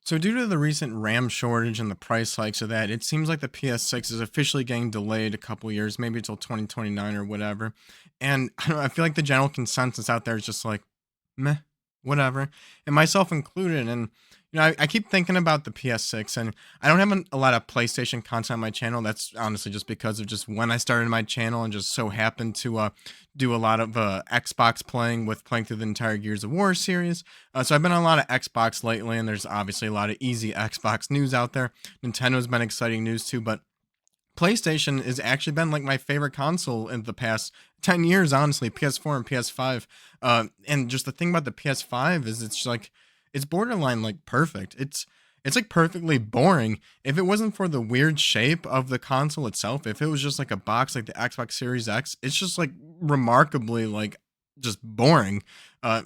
So, due to the recent RAM shortage and the price hikes of that, it seems like the PS6 is officially getting delayed a couple years, maybe until 2029 or whatever. And I don't know, I feel like the general consensus out there is just like, meh, whatever, and myself included. And I keep thinking about the PS6, and I don't have a lot of PlayStation content on my channel. That's honestly just because of just when I started my channel, and just so happened to do a lot of Xbox playing through the entire Gears of War series. So I've been on a lot of Xbox lately, and there's obviously a lot of easy Xbox news out there. Nintendo's been exciting news too, but PlayStation has actually been like my favorite console in the past 10 years, honestly, PS4 and PS5. And just the thing about the PS5 is it's like it's borderline like perfect. It's like perfectly boring. If it wasn't for the weird shape of the console itself, if it was just like a box like the Xbox Series X, it's just like remarkably like just boring. Uh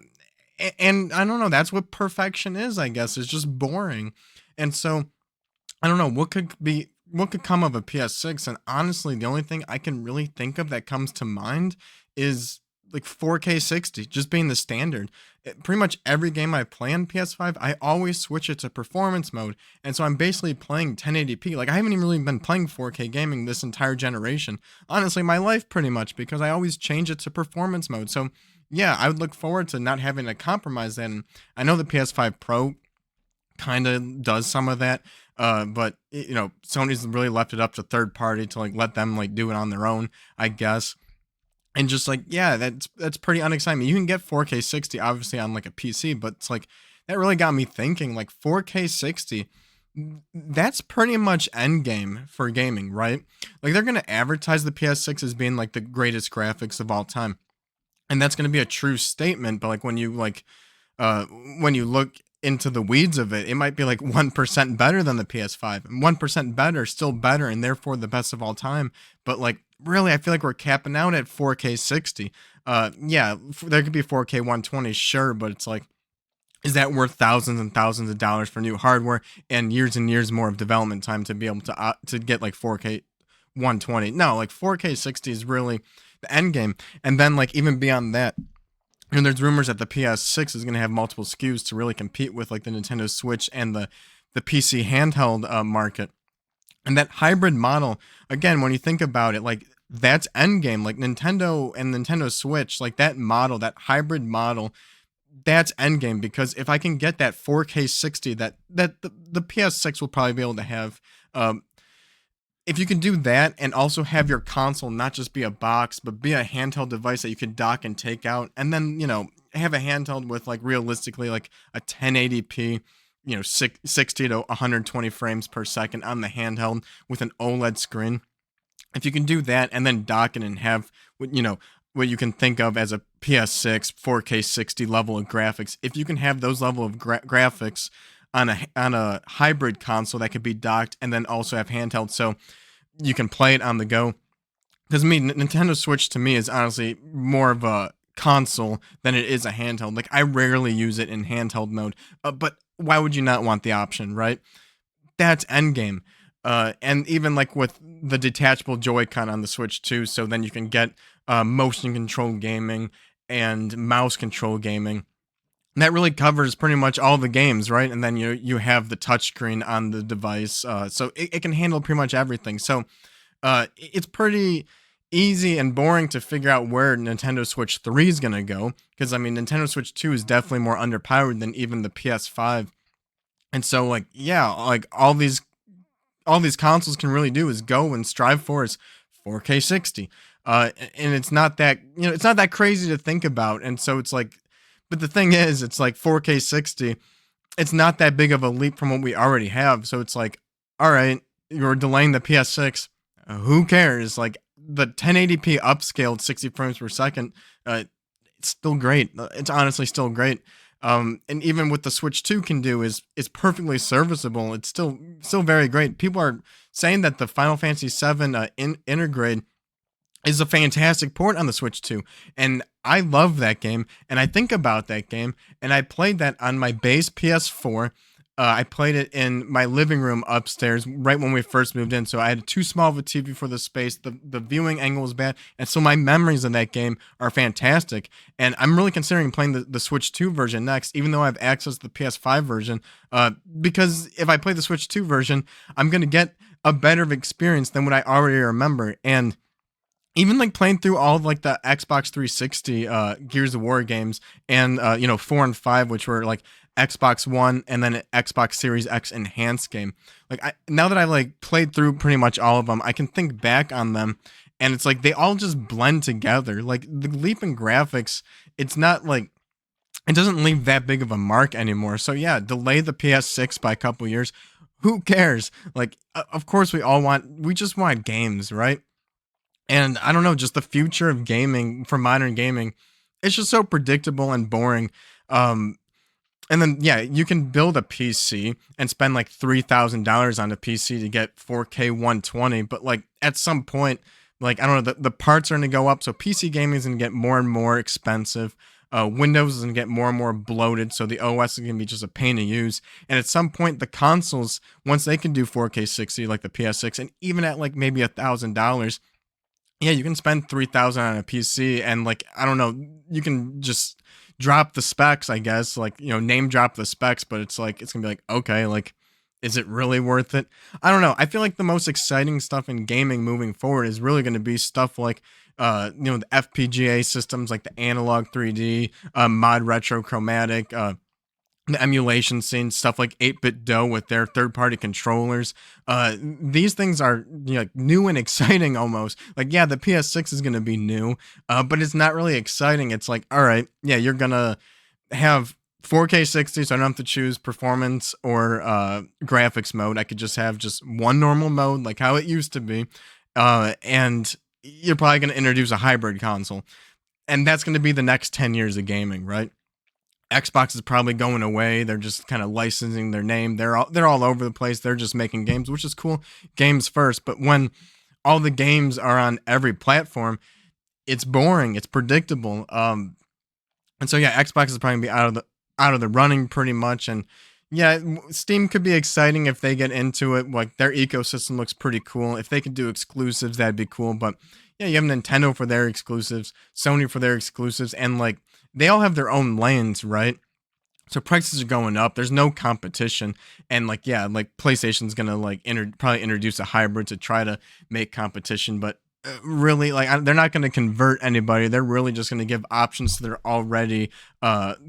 and I don't know, that's what perfection is, I guess. It's just boring. And so I don't know what could come of a PS6, and honestly, the only thing I can really think of that comes to mind is like 4K 60 just being the standard. Pretty much every game I play on PS5, I always switch it to performance mode, and so I'm basically playing 1080p. Like I haven't even really been playing 4K gaming this entire generation. Honestly, my life pretty much because I always change it to performance mode. So yeah, I would look forward to not having to compromise that. And I know the PS5 Pro kind of does some of that. But Sony's really left it up to third party to like let them like do it on their own, I guess. And just like, yeah, that's pretty unexciting. You can get 4K 60 obviously on like a PC, but it's like that really got me thinking like 4K 60, that's pretty much endgame for gaming, right? Like they're gonna advertise the PS6 as being like the greatest graphics of all time. And that's gonna be a true statement, but when you look into the weeds of it, it might be like 1% better than the PS5. 1% better, still better, and therefore the best of all time. But like, really, I feel like we're capping out at 4K 60. Yeah, there could be 4K 120, sure, but it's like, is that worth thousands and thousands of dollars for new hardware and years more of development time to be able to get like 4K 120? No, like 4K 60 is really the end game. And then like even beyond that, and there's rumors that the PS6 is going to have multiple SKUs to really compete with like the Nintendo Switch and the PC handheld market. And that hybrid model, again, when you think about it, like that's endgame. Like Nintendo and Nintendo Switch, like that model, that hybrid model, that's endgame. Because if I can get that 4K 60 that the PS6 will probably be able to have, um, if you can do that and also have your console not just be a box but be a handheld device that you could dock and take out, and then have a handheld with like realistically like a 1080p, 60 to 120 frames per second on the handheld with an OLED screen. If you can do that and then dock it and have what you can think of as a PS6 4K 60 level of graphics, if you can have those level of graphics on a hybrid console that could be docked and then also have handheld, so you can play it on the go. Because Nintendo Switch to me is honestly more of a console than it is a handheld. Like I rarely use it in handheld mode, but why would you not want the option, right? That's endgame. And even like with the detachable Joy-Con on the Switch too, so then you can get motion control gaming and mouse control gaming. And that really covers pretty much all the games, right? And then you have the touchscreen on the device, so it can handle pretty much everything. So it's pretty easy and boring to figure out where Nintendo Switch 3 is gonna go, because I mean Nintendo Switch 2 is definitely more underpowered than even the PS5. And so like yeah, like all these consoles can really do is go and strive for is 4K 60. And it's not that, it's not that crazy to think about. And so it's like, but the thing is, it's like 4K 60, it's not that big of a leap from what we already have. So it's like, all right, you're delaying the PS6. Who cares? Like the 1080p upscaled 60 frames per second, it's still great. It's honestly still great. And even what the Switch 2 can do is perfectly serviceable. It's still very great. People are saying that the Final Fantasy 7 Intergrade is a fantastic port on the Switch 2. And I love that game. And I think about that game. And I played that on my base PS4. I played it in my living room upstairs right when we first moved in. So I had too small of a TV for the space. The viewing angle was bad, and so my memories of that game are fantastic. And I'm really considering playing the Switch 2 version next, even though I have access to the PS5 version. Because if I play the Switch 2 version, I'm gonna get a better experience than what I already remember. And even like playing through all of like the Xbox 360 Gears of War games and 4 and 5, which were like Xbox One and then an Xbox Series X enhanced game. Like now that I've like played through pretty much all of them, I can think back on them and it's like they all just blend together. Like the leap in graphics, it's not like it doesn't leave that big of a mark anymore. So yeah, delay the PS6 by a couple years. Who cares? Like of course we just want games, right? And I don't know, just the future of gaming for modern gaming, it's just so predictable and boring. Um, and then yeah, you can build a PC and spend like $3,000 on a PC to get 4K 120, but like at some point, like I don't know, the parts are going to go up, so PC gaming is going to get more and more expensive. Windows is going to get more and more bloated, so the OS is going to be just a pain to use. And at some point, the consoles, once they can do 4K 60, like the PS6, and even at like maybe $1,000, yeah, you can spend 3,000 on a PC and like I don't know, you can just drop the specs, I guess, like, name drop the specs, but it's like it's going to be like, okay, like is it really worth it? I don't know. I feel like the most exciting stuff in gaming moving forward is really going to be stuff like the FPGA systems like the analog 3D, mod retro chromatic, the emulation scene, stuff like 8-bit dough with their third-party controllers. These things are like new and exciting almost. Like yeah, the PS6 is gonna be new, but it's not really exciting. It's like all right, yeah, you're gonna have 4K 60, so I don't have to choose performance or graphics mode. I could just have just one normal mode, like how it used to be, and you're probably gonna introduce a hybrid console, and that's gonna be the next 10 years of gaming, right? Xbox is probably going away. They're just kind of licensing their name. They're all over the place. They're just making games, which is cool. Games first, but when all the games are on every platform, it's boring. It's predictable. And so yeah, Xbox is probably gonna be out of the running pretty much. And yeah, Steam could be exciting if they get into it. Like their ecosystem looks pretty cool. If they could do exclusives, that'd be cool. But yeah, you have Nintendo for their exclusives, Sony for their exclusives, and like they all have their own lanes, right? So prices are going up. There's no competition, and like yeah, like PlayStation's gonna like probably introduce a hybrid to try to make competition, but really like they're not gonna convert anybody. They're really just gonna give options to their already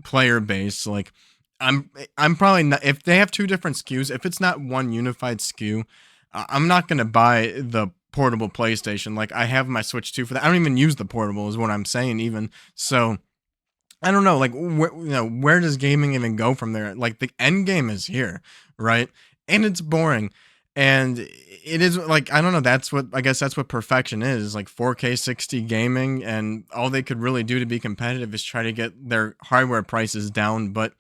player base. Like I'm probably not if they have two different SKUs. If it's not one unified SKU, I'm not gonna buy the portable PlayStation. Like I have my Switch 2 for that. I don't even use the portable, is what I'm saying. Even so, I don't know, like where does gaming even go from there? Like the end game is here, right? And it's boring. And it is like I don't know, that's what I guess that's what perfection is, like 4K 60 gaming, and all they could really do to be competitive is try to get their hardware prices down, but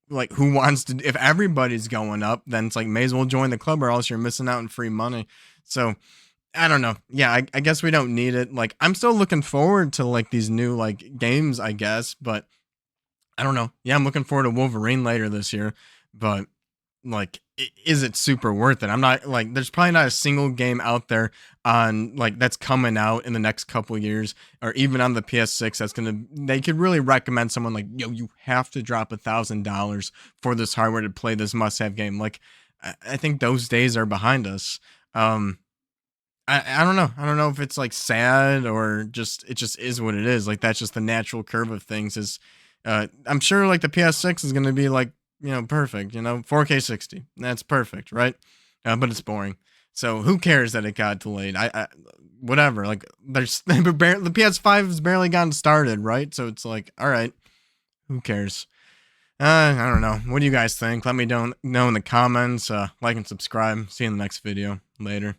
like who wants to if everybody's going up, then it's like may as well join the club or else you're missing out on free money. So I don't know. Yeah, I guess we don't need it. Like I'm still looking forward to like these new like games, I guess, but I don't know. Yeah, I'm looking forward to Wolverine later this year, but like is it super worth it? I'm not like there's probably not a single game out there on like that's coming out in the next couple years or even on the PS6 that's gonna they could really recommend someone like yo you have to drop $1,000 for this hardware to play this must have game. Like I think those days are behind us. Um I don't know. I don't know if it's like sad or just it just is what it is. Like that's just the natural curve of things. Is I'm sure like the PS6 is gonna be like perfect. 4K 60. That's perfect, right? But it's boring. So who cares that it got delayed? I whatever. Like there's the PS5 has barely gotten started, right? So it's like all right, who cares? I don't know. What do you guys think? Let me know in the comments. Like and subscribe. See you in the next video. Later.